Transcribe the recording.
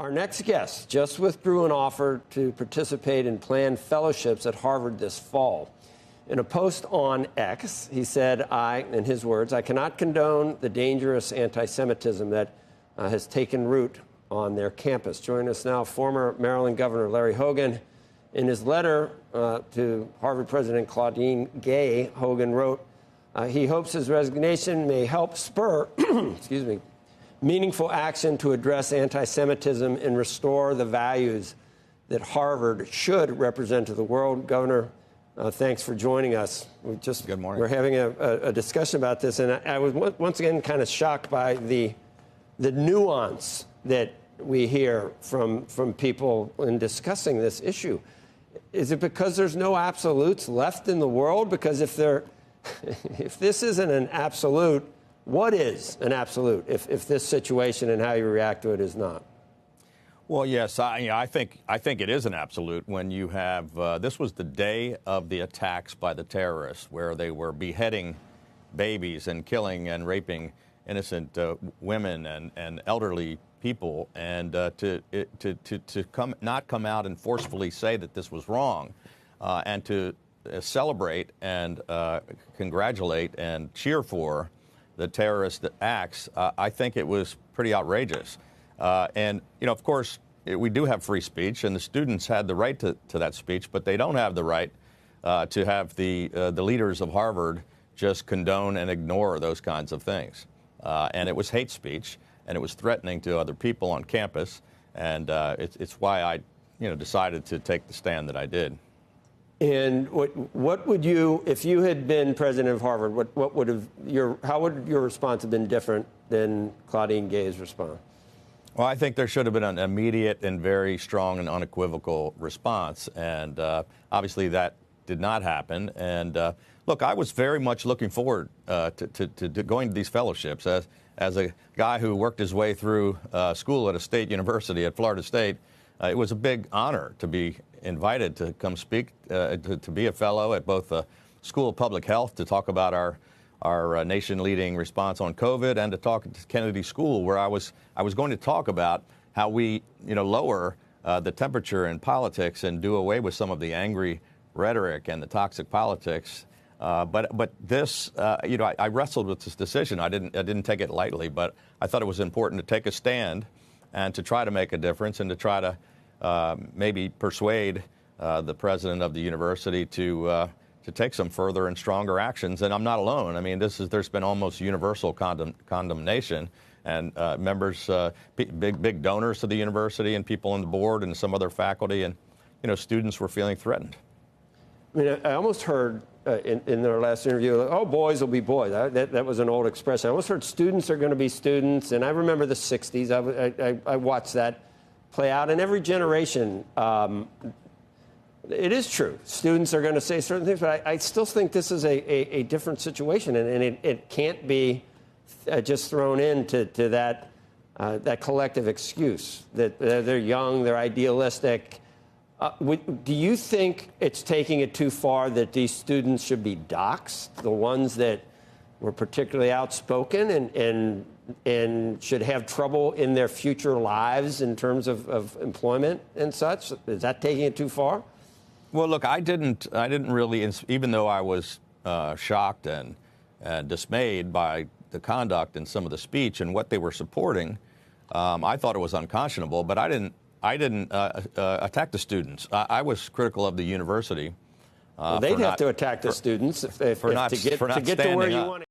Our next guest just withdrew an offer to participate in planned fellowships at Harvard this fall. In a post on X, he said, in his words, I cannot condone the dangerous anti-Semitism that has taken root on their campus. Joining us now, former Maryland Governor Larry Hogan. In his letter to Harvard President Claudine Gay, Hogan wrote, he hopes his resignation may help spur meaningful action to address anti-Semitism and restore the values that Harvard should represent to the world. Governor, thanks for joining us. Good morning. We're having a discussion about this, and I was once again kind of shocked by the nuance that we hear from people in discussing this issue. Is it because there's no absolutes left in the world? Because if this isn't an absolute, what is an absolute if this situation and how you react to it is not? Well, yes, I think it is an absolute when you have this was the day of the attacks by the terrorists, where they were beheading babies and killing and raping innocent women and elderly people, and to not come out and forcefully say that this was wrong, and to celebrate and congratulate and cheer for the terrorist acts, I think it was pretty outrageous. And, of course, we do have free speech, and the students had the right to that speech, but they don't have the right to have the leaders of Harvard just condone and ignore those kinds of things. And it was hate speech, and it was threatening to other people on campus, and it's why I, decided to take the stand that I did. And what would you, if you had been president of Harvard, how would your response have been different than Claudine Gay's response? Well, I think there should have been an immediate and very strong and unequivocal response, and obviously that did not happen. And look, I was very much looking forward to going to these fellowships. As a guy who worked his way through school at a state university at Florida State, it was a big honor to be invited to come speak, to be a fellow at both the School of Public Health to talk about our nation-leading response on COVID, and to talk at Kennedy School, where I was going to talk about how we, lower the temperature in politics and do away with some of the angry rhetoric and the toxic politics. But this, I wrestled with this decision. I didn't take it lightly, but I thought it was important to take a stand and to try to make a difference and to try to maybe persuade the president of the university to take some further and stronger actions. And I'm not alone. I mean, there's been almost universal condemnation, and members, big donors to the university, and people on the board and some other faculty, and students were feeling threatened. I mean, I almost heard in their last interview, oh, boys will be boys. That was an old expression. I almost heard students are going to be students, and I remember the 60s. I watched that play out, and every generation, it is true. Students are going to say certain things, but I still think this is a different situation, and it can't be just thrown into that collective excuse that they're young, they're idealistic. Do you think it's taking it too far that these students should be doxxed, the ones that were particularly outspoken and should have trouble in their future lives in terms of employment and such? Is that taking it too far? Well, look, I didn't really, even though I was shocked and dismayed by the conduct and some of the speech and what they were supporting, I thought it was unconscionable, but I didn't attack the students. I was critical of the university. Well, they'd have to attack the students to get to where you want to.